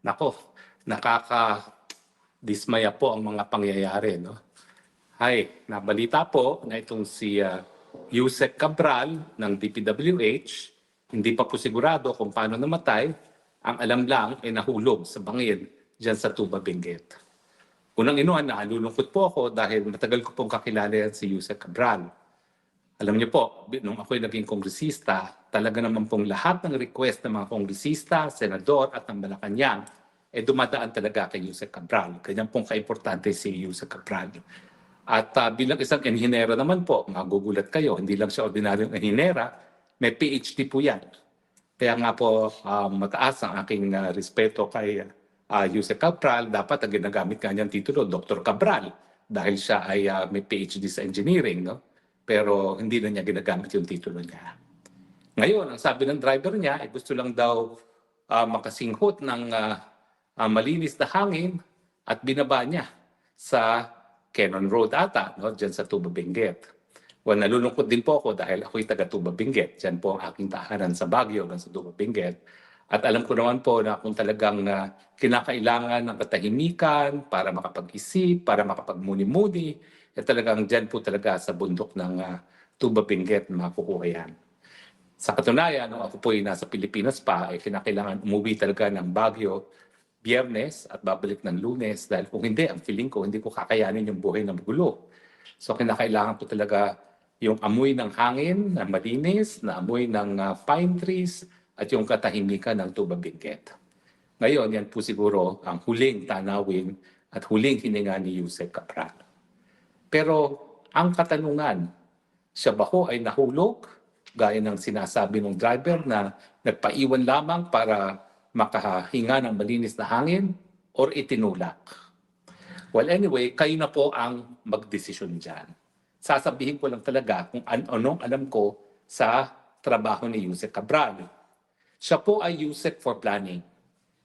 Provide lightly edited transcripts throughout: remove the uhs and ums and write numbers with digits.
Nako, nakakadismaya po ang mga pangyayari, no? Hay, nabalita po na itong si Yusek Cabral ng DPWH, hindi pa po sigurado kung paano namatay. Ang alam lang ay nahulog sa bangin dyan sa Tuba Benguet. Unang inuan, nalulungkot po ako dahil matagal ko pong kakilala yan si Yusek Cabral. Alam niyo po, nung ako'y naging kongresista, talaga naman pong lahat ng request ng mga kongresista, senador at ng Malacanang, dumadaan talaga kay Yusek Cabral. Ganyan pong kaimportante si Yusek Cabral. At bilang isang enhinera naman po, magugulat kayo, hindi lang siya ordinaryong enhinera, may PhD po yan. Kaya nga po mataas ang aking respeto kay Yusek Cabral. Dapat ang ginagamit nga niyang titulo, Dr. Cabral, dahil siya ay may PhD sa engineering, no? Pero hindi na niya ginagamit yung titulo niya. Ngayon, ang sabi ng driver niya, gusto lang daw makasinghot ng malinis na hangin at binaba niya sa Cannon Road ata, no? Diyan sa Tuba Benguet. Well, nalulungkot din po ako dahil ako'y taga Tuba Benguet. Diyan po ang aking tahanan sa Baguio, sa Tuba Benguet. At alam ko naman po na kung talagang kinakailangan ng katahimikan para makapag-isip, para makapagmuni-muni, talagang dyan po talaga sa bundok ng Tuba Benguet makukuha yan. Sa katunayan, nung ako po ay nasa Pilipinas pa, ay kinakailangan umuwi talaga ng Baguio Biyernes at babalik ng Lunes dahil kung hindi, ang feeling ko, hindi ko kakayanin yung buhay na magulo. So kinakailangan po talaga yung amoy ng hangin na malinis, na amoy ng pine trees at yung katahimikan ng Tuba Benguet. Ngayon, yan po siguro ang huling tanawin at huling hininga ni Yusek Cabral. Pero ang katanungan, siya ba ho ay nahulog gaya ng sinasabi ng driver na nagpaiwan lamang para makahinga ng malinis na hangin or itinulak? Well, anyway, kayo na po ang magdesisyon dyan. Sasabihin ko lang talaga kung anong alam ko sa trabaho ni Yusek Cabral. Siya po ay Yusek for planning.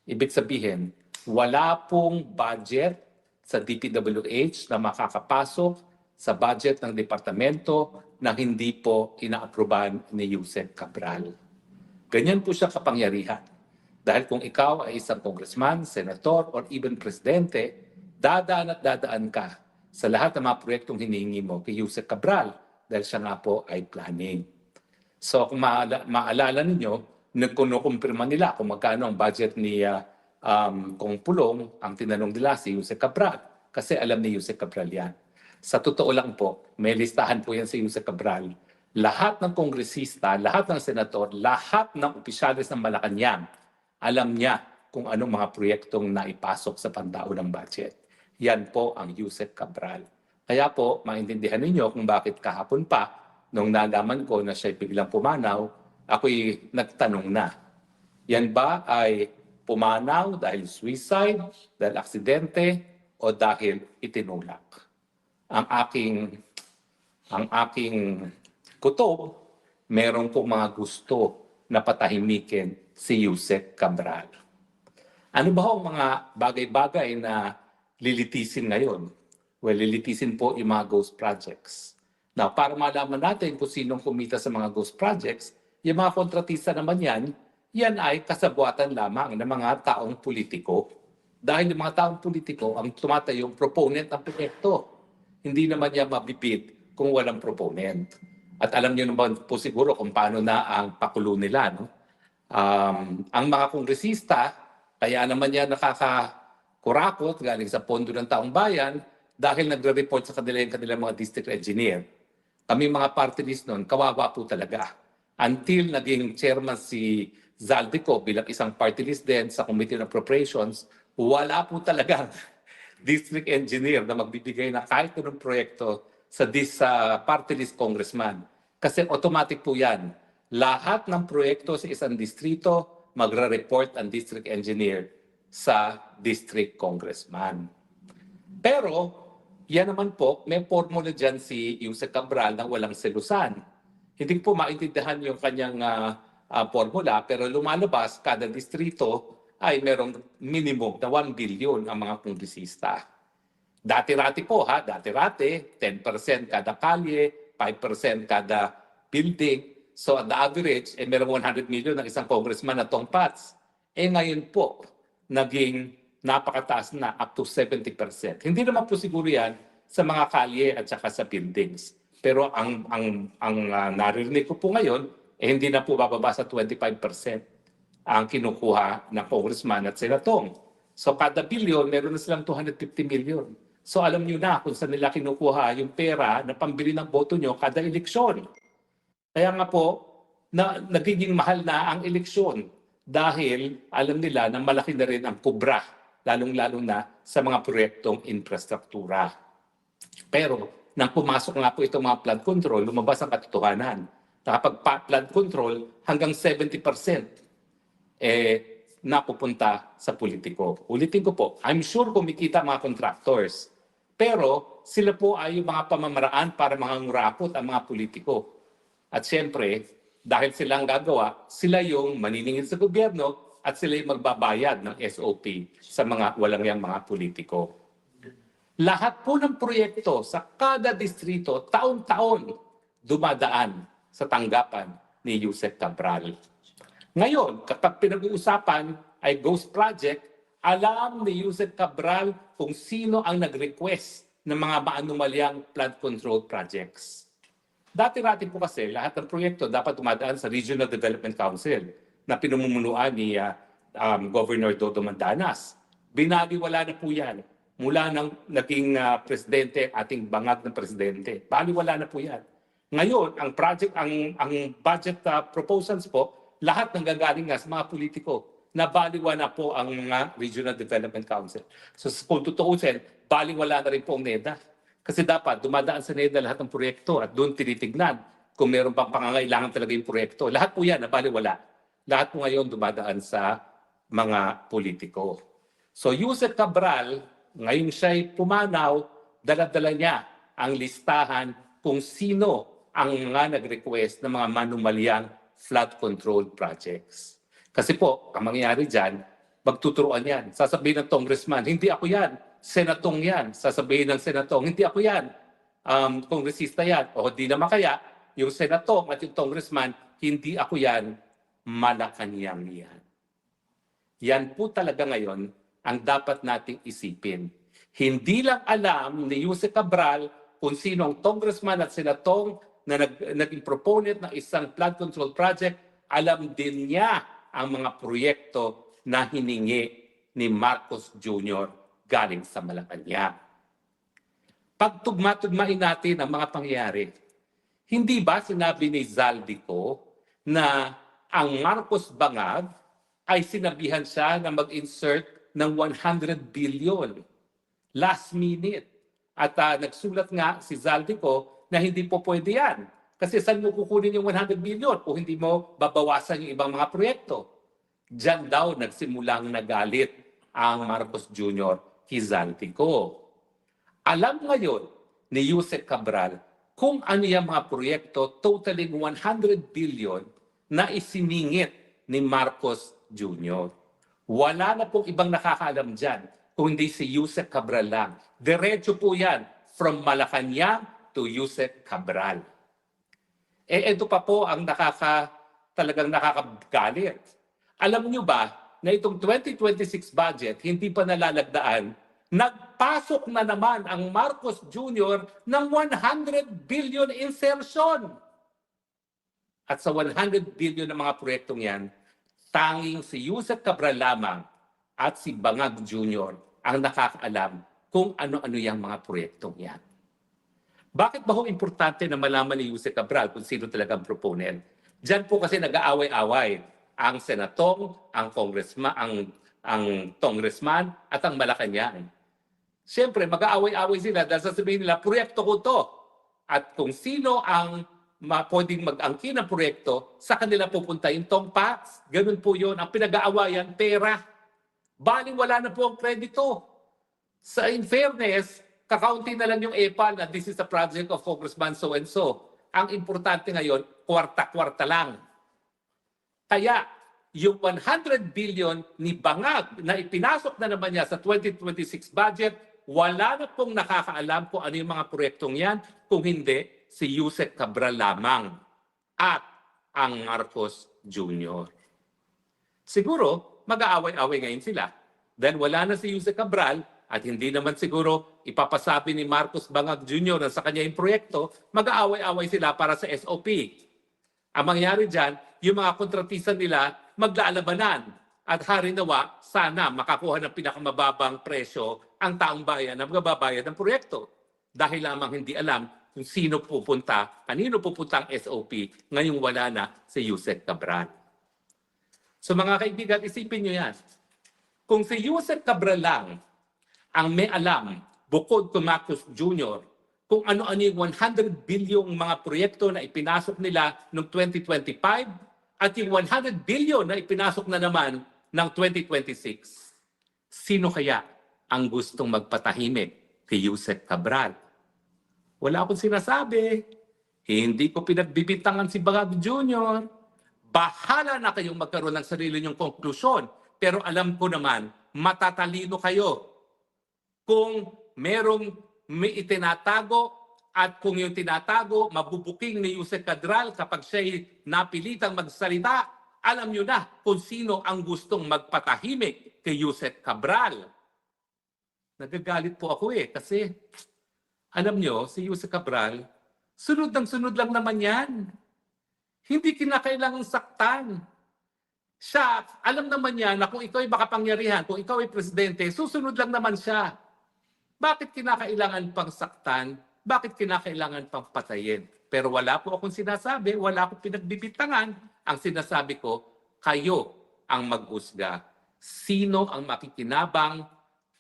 Ibig sabihin, wala pong budget sa DPWH na makakapasok sa budget ng departamento na hindi po inaaprubahan ni Yusek Cabral. Ganyan po siya kapangyarihan. Dahil kung ikaw ay isang congressman, senator, or even presidente, dadaan at dadaan ka sa lahat ng mga proyektong hinihingi mo kay Yusek Cabral dahil siya nga po ay planning. So kung maalala ninyo, nagkumpirma nila kung magkano ang budget ni Kong Pulong, ang tinanong nila si Yusek Cabral kasi alam ni Yusek Cabral yan. Sa totoo lang po, may listahan po yan si Yusek Cabral. Lahat ng kongresista, lahat ng senator, lahat ng opisyalis ng Malacanang, alam niya kung anong mga proyektong naipasok sa pantao ng budget. Yan po ang Yusek Cabral. Kaya po, maintindihan ninyo kung bakit kahapon pa, nung nalaman ko na siya biglang pumanaw, ako'y nagtanong na. Yan ba ay pumanaw dahil suicide, dahil aksidente, o dahil itinulak? Ang aking kutob, meron po mga gusto na patahimikin si Yusek Cabral. Ano ba ang mga bagay-bagay na lilitisin ngayon? Well, lilitisin po yung mga ghost projects. Now, para malaman natin kung sinong kumita sa mga ghost projects, yung mga kontratista naman yan ay kasabuatan lamang ng mga taong politiko. Dahil yung mga taong politiko ang tumatayong proponent ng proyekto. Hindi naman niya mabibid kung walang proponent. At alam niyo naman po siguro kung paano na ang pakulo nila. No? Ang mga kongresista, kaya naman niya nakakakurakot galing sa pondo ng taong bayan dahil nagre-report sa kanila yung kanilang mga district engineer. Kami mga party list noon, kawawa po talaga. Until naging chairman si Zaldico bilang isang party list din sa Committee on Appropriations, wala po talaga district engineer na magbibigay na kahit anong proyekto sa party list congressman. Kasi automatic po yan. Lahat ng proyekto sa isang distrito, magre-report ang district engineer sa district congressman. Pero, yan naman po, may formula dyan si Yusek Cabral na walang selusan. Hindi po maintindihan yung kanyang formula, pero lumalabas kada distrito ay merong minimum na 1 billion ang mga kongresista. Dati-rati po dati-rati, 10% kada kalye, 5% kada building. So at the average, merong 100 million ng isang congressman na tongpats. Ngayon po, naging napakataas na, up to 70%. Hindi naman po siguro yan sa mga kalye at saka sa buildings. Pero ang narinig ko po ngayon, hindi na po bababa sa 25% ang kinukuha ng congressman at senatong. So kada bilyon, meron na silang 250 million. So alam niyo na kung saan nila kinukuha yung pera na pambili ng boto nyo kada eleksyon. Kaya nga po, nagiging mahal na ang eleksyon dahil alam nila na malaki na rin ang kubra, lalong-lalo na sa mga proyektong infrastruktura. Pero nang pumasok nga po itong mga flood control, lumabas ang katotohanan. Kapag flood control, hanggang 70% napupunta sa politiko. Ulitin ko po, I'm sure kumikita mga contractors. Pero sila po ay yung mga pamamaraan para mangangurakot ang mga politiko. At siyempre, dahil sila ang gagawa, sila yung maniningil sa gobyerno at sila yung magbabayad ng SOP sa mga walang yang mga politiko. Lahat po ng proyekto sa kada distrito, taon-taon, dumadaan sa tanggapan ni Yusek Cabral. Ngayon, kapag pinag-uusapan ay ghost project, alam ni Yusek Cabral kung sino ang nag-request ng mga maanumalyang flood control projects. Dati-rati po kasi lahat ng proyekto dapat dumadaan sa Regional Development Council na pinamumunuan ni Governor Dodo Mandanas. Binaliwala na po yan. Mula nang naging presidente, ating bangag na presidente. Baliwala na po yan. Ngayon, ang budget proposals po, lahat nanggagaling nga sa mga politiko. Nabaliwala na po ang mga Regional Development Council. So kung tutuusin, baliwala na rin po ang NEDA. Kasi dapat dumadaan sa NEDA lahat ng proyekto at doon tinitignan kung meron pang pangangailangan talaga yung proyekto. Lahat po yan, nabaliwala. Lahat po ngayon dumadaan sa mga politiko. So Yusek Cabral, ngayon siya'y pumanaw, dala-dala niya ang listahan kung sino ang mga nag-request ng mga manumalyang flood control projects. Kasi po, ang mangyayari dyan, magtuturuan yan. Sasabihin ng congressman, hindi ako yan. Senatong yan. Sasabihin ng senatong, hindi ako yan. Kongresista yan. O di naman kaya, yung senatong at yung congressman, hindi ako yan. Malacanang yan. Yan po talaga ngayon ang dapat nating isipin. Hindi lang alam ni Yusek Cabral kung sino ang congressman at senatong na naging proponent ng isang flood control project, alam din niya ang mga proyekto na hiningi ni Marcos Jr. galing sa Malacanang. Pagtugma-tugmain natin ang mga pangyayari. Hindi ba sinabi ni Zaldico na ang Marcos Bangag ay sinabihan siya na mag-insert ng 100 billion last minute. At nagsulat nga si Zaldico na hindi po pwede yan. Kasi saan mo kukunin yung 100 billion kung hindi mo babawasan yung ibang mga proyekto? Diyan daw nagsimulang nagalit ang Marcos Jr. kay Zaldico. Alam ngayon ni Yusek Cabral kung ano yung mga proyekto totaling 100 billion na isiningit ni Marcos Jr. Wala na pong ibang nakakaalam dyan kung hindi si Yusek Cabral lang. Diretso po yan from Malacanang to Yusek Cabral. Ito pa po ang talagang nakakagalit. Alam nyo ba na itong 2026 budget hindi pa nalalagdaan, nagpasok na naman ang Marcos Jr. ng 100 billion insertion. At sa 100 billion ng mga proyektong yan, tanging si Yusek Cabral lamang at si Bangag Jr. ang nakakaalam kung ano-ano yung mga proyektong yan. Bakit ba ho importante na malaman ni Yusek Cabral kung sino talagang proponent? Diyan po kasi nag-aaway-away ang senatong, ang congressman at ang Malacanang. Siyempre, mag-aaway-away sila dahil sasabihin nila, proyekto ko to. At kung sino ang pwedeng mag-angkin ng proyekto, sa kanila pupunta yung tongpats. Ganun po yun. Ang pinag-aawayan, pera. Baling wala na po ang kredito. In fairness, kakaunti na lang yung EPAL na this is a project of Congressman so-and-so. Ang importante ngayon, kwarta-kwarta lang. Kaya, yung 100 billion ni Bangag na ipinasok na naman niya sa 2026 budget, wala na pong nakakaalam kung ano yung mga proyektong yan, kung hindi si Yusek Cabral lamang at ang Marcos Jr. Siguro, mag-aaway-away ngayon sila. Then wala na si Yusek Cabral at hindi naman siguro ipapasabi ni Marcos Bangag Jr. na sa kanya yung proyekto, mag-aaway-away sila para sa SOP. Ang mangyari dyan, yung mga kontratista nila maglalabanan at harinawa sana makakuha ng pinakamababang presyo ang taong bayan na magbabayad ng proyekto. Dahil lamang hindi alam kung sino pupunta, kanino pupunta ang SOP, ngayong wala na si Yusek Cabral. So mga kaibigan, isipin nyo yan. Kung si Yusek Cabral lang ang may alam, bukod kay Marcos Jr., kung ano-ano yung 100 bilyong mga proyekto na ipinasok nila noong 2025 at yung 100 billion na ipinasok na naman ng 2026, sino kaya ang gustong magpatahimik kay Yusek Cabral? Wala akong sinasabi. Hindi ko pinagbibintangan si Bangag Jr. Bahala na kayong magkaroon ng sarili niyong konklusyon. Pero alam ko naman, matatalino kayo. Kung may itinatago at kung yung tinatago, mabubuking ni Yusek Cabral kapag siya'y napilitang magsalita, alam nyo na kung sino ang gustong magpatahimik kay Yusek Cabral. Nagagalit po ako kasi alam nyo, si Yusek Cabral, sunod lang naman yan. Hindi kinakailangang saktan. Siya, alam naman niya na kung ikaw ay makapangyarihan, kung ikaw ay presidente, susunod lang naman siya. Bakit kinakailangan pang saktan? Bakit kinakailangan pang patayin? Pero wala po akong sinasabi, wala akong pinagbibintangan. Ang sinasabi ko, kayo ang maghusga. Sino ang makikinabang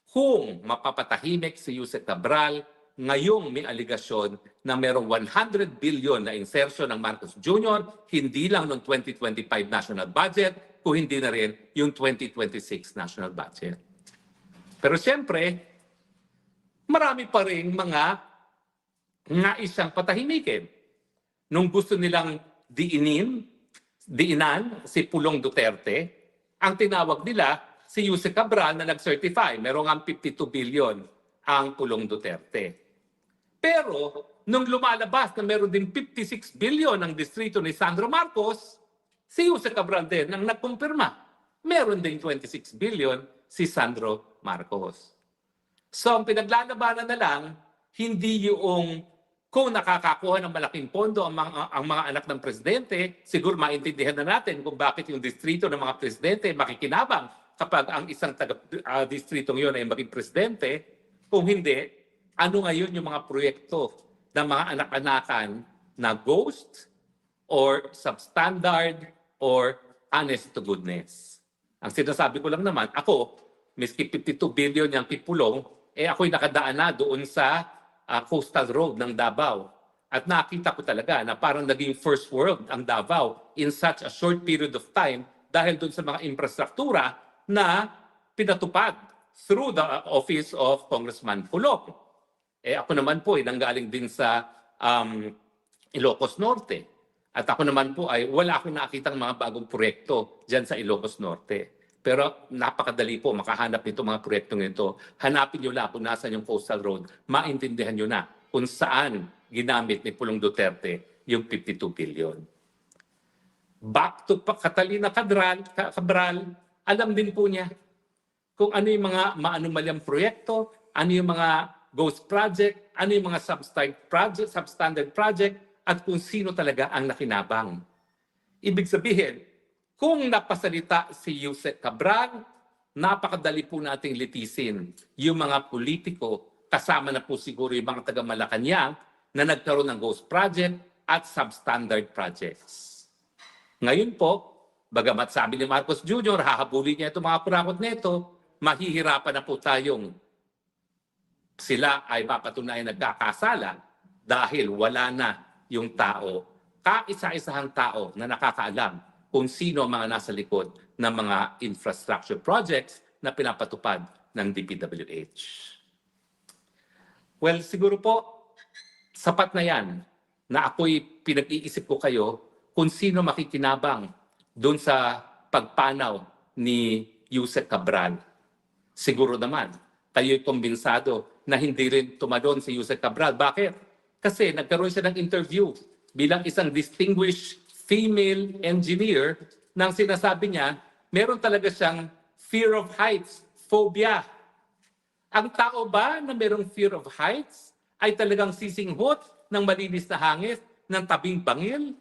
kung mapapatahimik si Yusek Cabral ngayong may aligasyon na merong 100 billion na insertion ng Marcos Jr., hindi lang noong 2025 national budget, kung hindi na rin yung 2026 national budget. Pero siyempre, marami pa rin mga naisang patahimikin. Nung gusto nilang diinan si Pulong Duterte, ang tinawag nila si Yusek Cabral na nag-certify. Merong ang 52 billion ang Pulong Duterte. Pero nung lumalabas na meron din 56 billion ang distrito ni Sandro Marcos, si Yusek Cabral din ang nagkumpirma. Meron din 26 billion si Sandro Marcos. So ang pinaglalabanan na lang, hindi yung kung nakakakuha ng malaking pondo ang mga anak ng presidente, siguro maintindihan na natin kung bakit yung distrito ng mga presidente makikinabang kapag ang isang distritong yun ay maging presidente. Kung hindi, ano ngayon yung mga proyekto ng mga anak-anakan na ghost or substandard or honest to goodness. Ang sinasabi ko lang naman, ako, miski 52 billion yung pipulong, ako'y nakadaan na doon sa coastal road ng Davao. At nakita ko talaga na parang naging first world ang Davao in such a short period of time dahil doon sa mga infrastruktura na pinatupad through the office of Congressman Pulong. Ako naman po nanggaling din sa Ilocos Norte. At ako naman po ay wala akong nakitang mga bagong proyekto dyan sa Ilocos Norte. Pero napakadali po makahanap nito mga proyektong ito. Hanapin nyo lang kung nasan yung coastal road. Maintindihan nyo na kung saan ginamit ni Pulong Duterte yung 52 billion. Back to Catalina Cabral, alam din po niya kung ano yung mga maanumalyang proyekto, ano yung mga ghost project, ano yung mga substandard project, at kung sino talaga ang nakinabang. Ibig sabihin, kung napasalita si Yusek Cabral, napakadali po nating litisin yung mga politiko, kasama na po siguro yung mga taga-Malacanang na nagkaroon ng ghost project at substandard projects. Ngayon po, bagamat sabi ni Marcos Jr., hahabulin niya itong mga kurakot nito, mahihirapan na po tayong sila ay mapatunayan nagkakasala dahil wala na yung tao, kaisa-isahang tao na nakakaalam kung sino ang mga nasa likod ng mga infrastructure projects na pinapatupad ng DPWH. Well, siguro po, sapat na yan na ako'y pinag-iisip ko kayo kung sino makikinabang doon sa pagpanaw ni Yusek Cabral. Siguro naman, kayo'y kumbinsado na hindi rin tumadon si Yusek Cabral. Bakit? Kasi nagkaroon siya ng interview bilang isang distinguished female engineer nang sinasabi niya, meron talaga siyang fear of heights, phobia. Ang tao ba na mayroong fear of heights ay talagang sisinghot ng malinis na hangin ng tabing bangil?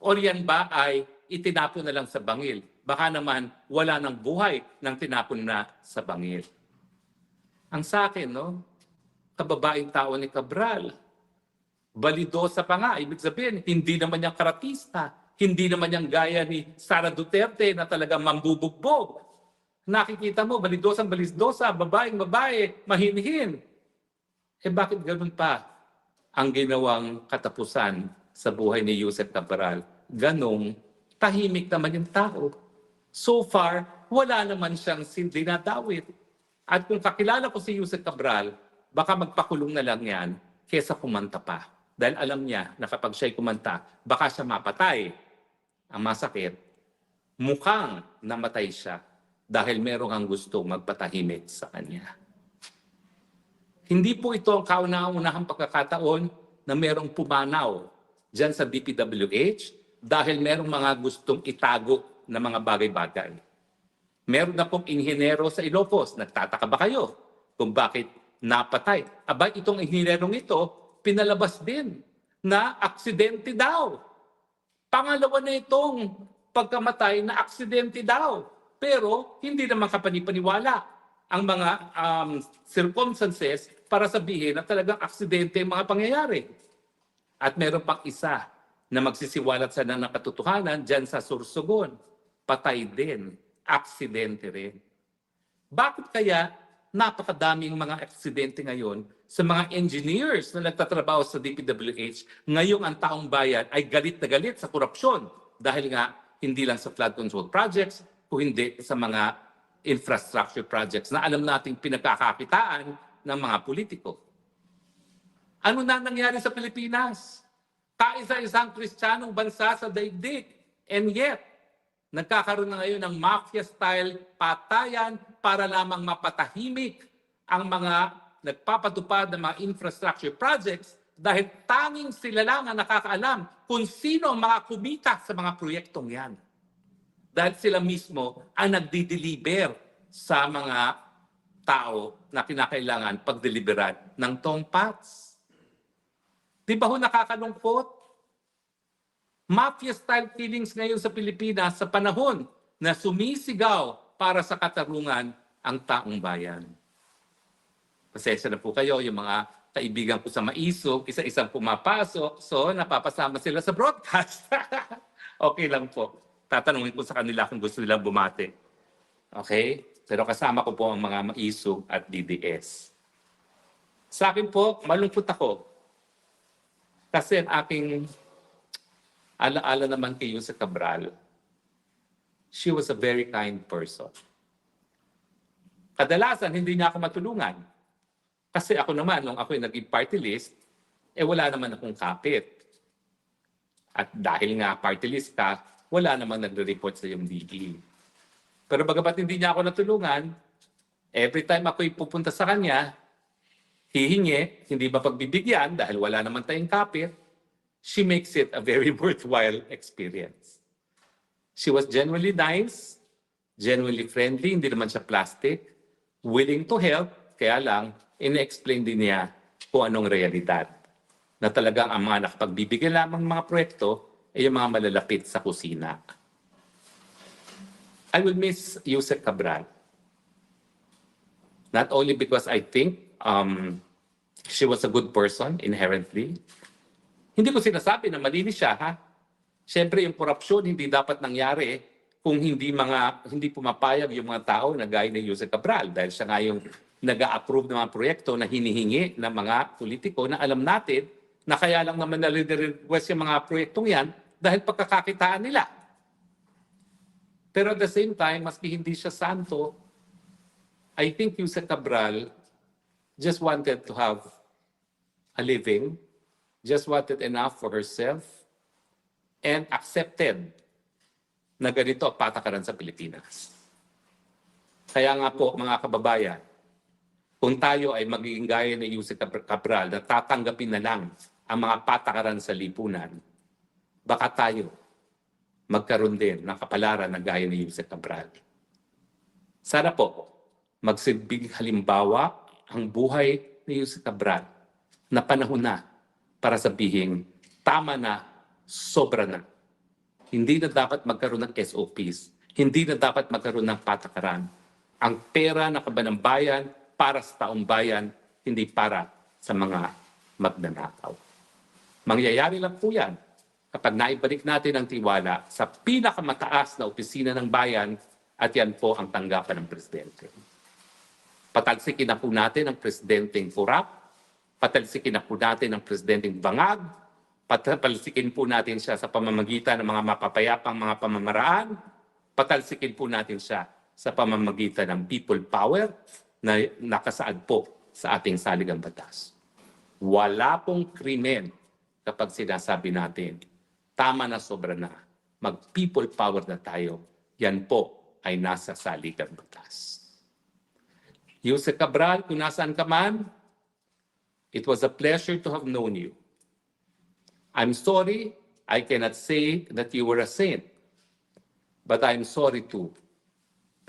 O yan ba ay itinapon na lang sa bangil? Baka naman wala ng buhay nang tinapon na sa bangil. Ang sa akin, no, kababaeng tao ni Cabral, balidosa pa nga, ibig sabihin, hindi naman niyang karatista, hindi naman niyang gaya ni Sara Duterte na talagang mambubugbog. Nakikita mo, balidosang balidosa, babaeng babae, mahinhin. Bakit ganun pa ang ginawang katapusan sa buhay ni Yusek Cabral? Ganong tahimik naman yung tao. So far, wala naman siyang dinadawit. At kung kakilala ko si Yusek Cabral, baka magpakulong na lang yan kesa kumanta pa. Dahil alam niya na kapag siya'y kumanta, baka siya mapatay. Ang masakit, mukhang namatay siya dahil merong ang gustong magpatahimik sa kanya. Hindi po ito ang kauna-unahang pagkakataon na merong pumanaw dyan sa DPWH dahil merong mga gustong itago na mga bagay-bagay. Meron na pong inhinero sa Ilocos. Nagtataka ba kayo kung bakit napatay? Abay, itong inhinerong ito, pinalabas din na aksidente daw. Pangalawa na itong pagkamatay na aksidente daw. Pero hindi naman kapanipaniwala ang mga circumstances para sabihin na talagang aksidente ang mga pangyayari. At meron pang isa na magsisiwalat sa ng katotohanan dyan sa Sorsogon. Patay din. Aksidente rin. Bakit kaya napakadaming mga aksidente ngayon sa mga engineers na nagtatrabaho sa DPWH? Ngayong ang taong bayan ay galit na galit sa korupsyon dahil nga hindi lang sa flood control projects, kung hindi sa mga infrastructure projects na alam nating pinagkakakitaan ng mga politiko. Ano na nangyari sa Pilipinas? Kaisa-isang Kristiyanong bansa sa daigdig. And yet, nagkakaroon na ngayon ng mafia-style patayan para lamang mapatahimik ang mga nagpapatupad ng mga infrastructure projects dahil tanging sila lang ang nakakaalam kung sino ang mga kumita sa mga proyektong yan. Dahil sila mismo ang nagdi-deliver sa mga tao na kinakailangan pagdeliveran ng tongpats. Di ba ho nakakalungkot? Mafia-style killings ngayon sa Pilipinas sa panahon na sumisigaw para sa katarungan ang taong bayan. Pasensya na po kayo, yung mga kaibigan ko sa Maisog, isa-isang pumapasok, so napapasama sila sa broadcast. Okay lang po. Tatanungin ko sa kanila kung gusto nilang bumati. Okay? Pero kasama ko po ang mga Maisog at DDS. Sa akin po, malungkot ako. Kasi ang aking alaala naman kay Yusek Cabral, she was a very kind person. Kadalasan, hindi niya ako matulungan. Kasi ako naman, nung ako'y naging party list, wala naman akong kapit. At dahil nga party list ka, wala namang nagre-report sa iyong DE. Pero bagamat hindi niya ako natulungan, every time ako'y pupunta sa kanya, hihingi, hindi ba pagbibigyan dahil wala naman tayong kapit, she makes it a very worthwhile experience. She was genuinely nice, genuinely friendly, hindi naman siya plastic, willing to help, kaya lang, ina-explain din niya kung anong realidad. Na talagang ang mga nakapagbibigay lamang mga proyekto ay yung mga malalapit sa kusina. I will miss Yusek Cabral. Not only because I think she was a good person inherently. Hindi ko sinasabi na malinis siya, ha? Siyempre, yung korupsyon hindi dapat nangyari kung hindi pumapayag yung mga tao na gaya ni Yusek Cabral dahil siya nga yung nag-a-approve ng mga proyekto na hinihingi ng mga politiko na alam natin na kaya lang naman nare-request yung mga proyektong yan dahil pagkakakitaan nila. Pero at the same time, maski hindi siya santo, I think Yusek Cabral just wanted to have a living, just wanted enough for herself, and accepted na ganito ang patakaran sa Pilipinas. Kaya nga po, mga kababayan, kung tayo ay magiging gaya ni Yusek Cabral na tatanggapin na lang ang mga patakaran sa lipunan, baka tayo magkaroon din ng kapalaran na gaya ni Yusek Cabral. Sana po, magsilbing halimbawa ang buhay ni Jose Cabral na panahon na para sabihin, tama na, sobra na. Hindi na dapat magkaroon ng SOPs. Hindi na dapat magkaroon ng patakaran. Ang pera na kaban ng bayan para sa taong bayan, hindi para sa mga magnanakaw. Mangyayari lang po yan kapag naibalik natin ang tiwala sa pinakamataas na opisina ng bayan at yan po ang tanggapan ng presidente. Patalsikin na po natin ang presidenteng kurap, patalsikin na po natin ang presidenteng bangag, patalsikin po natin siya sa pamamagitan ng mga mapapayapang mga pamamaraan, patalsikin po natin siya sa pamamagitan ng people power na nakasaad po sa ating saligang batas. Wala pong krimen kapag sinasabi natin, tama na, sobra na, mag-people power na tayo, yan po ay nasa saligang batas. Jose Cabral, kung nasaan ka man, it was a pleasure to have known you. I'm sorry I cannot say that you were a saint, but I'm sorry too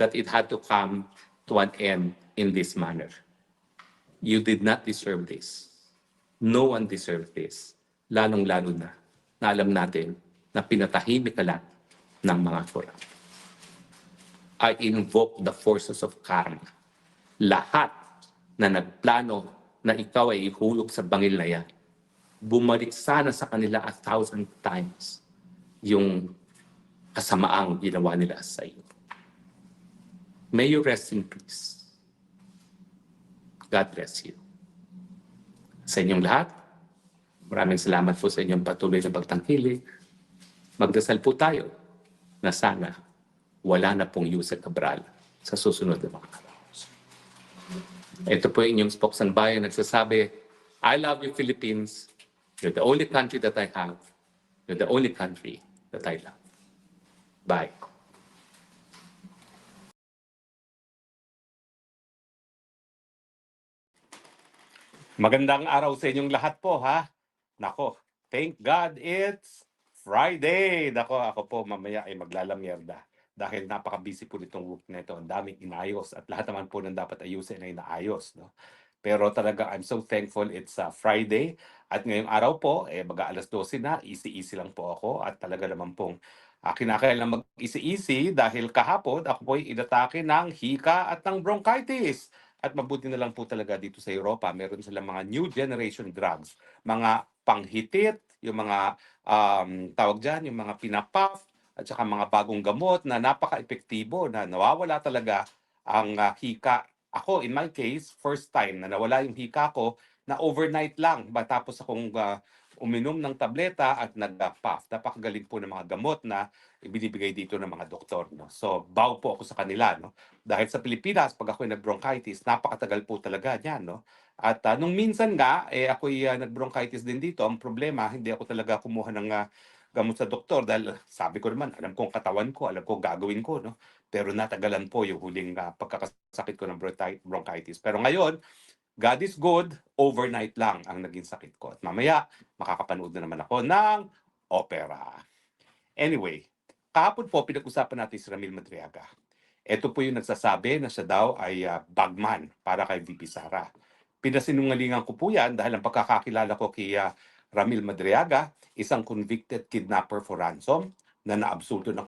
that it had to come to an end in this manner. You did not deserve this. No one deserved this. Lalong-lalo na alam natin na pinatahimik ka lang ng mga korap. I invoke the forces of karma. Lahat na nagplano na ikaw ay ihulog sa bangil na yan, bumalik sana sa kanila 1,000 times yung kasamaang ginawa nila sa iyo. May you rest in peace. God bless you. Sa inyong lahat, maraming salamat po sa inyong patuloy na pagtangkilik. Magdasal po tayo na sana wala na pong Jose Cabral sa susunod na mga araw. Ito po yung inyong spokesman bayan nagsasabi, I love you Philippines. You're the only country that I have. You're the only country that I love. Bye. Magandang araw sa inyong lahat po, ha? Nako, thank God it's Friday. Nako, ako po mamaya ay maglalamierda. Dahil napaka-busy po nitong week na ito. Ang daming inayos at lahat naman po ng dapat ayusin ay naayos, no? Pero talaga, I'm so thankful it's Friday. At ngayong araw po, mag-aalas 12 na, easy-easy lang po ako. At talaga naman pong kinakailangan mag-easy-easy dahil kahapon ako po ay inatake ng hika at ng bronchitis. At mabuti na lang po talaga dito sa Europa, meron silang mga new generation drugs. Mga panghitit, yung mga tawag dyan, yung mga pinapuff, at saka mga bagong gamot na napaka-epektibo na nawawala talaga ang hika. Ako, in my case, first time na nawala yung hika ko na overnight lang matapos akong uminom ng tableta at nag-puff. Napakagaling po ng mga gamot na ibinibigay dito ng mga doktor. No? So, bow po ako sa kanila. No? Dahil sa Pilipinas, pag ako'y nag-bronchitis, napakatagal po talaga niyan. No? At nung minsan nga, ako'y nag-bronchitis din dito. Ang problema, hindi ako talaga kumuha ng gamot sa doktor dahil sabi ko naman, alam kong katawan ko, alam kong gagawin ko. No? Pero natagalan po yung huling pagkakasakit ko ng bronchitis. Pero ngayon, God is good, overnight lang ang naging sakit ko. At mamaya, makakapanood na naman ako ng opera. Anyway, kahapon po pinag-usapan natin si Ramil Madriaga. Ito po yung nagsasabi na siya daw ay bagman para kay VP Sara. Pinasinungalingan ko po yan dahil ang pagkakakilala ko kay Ramil Madriaga, isang convicted kidnapper for ransom na naabsulto ng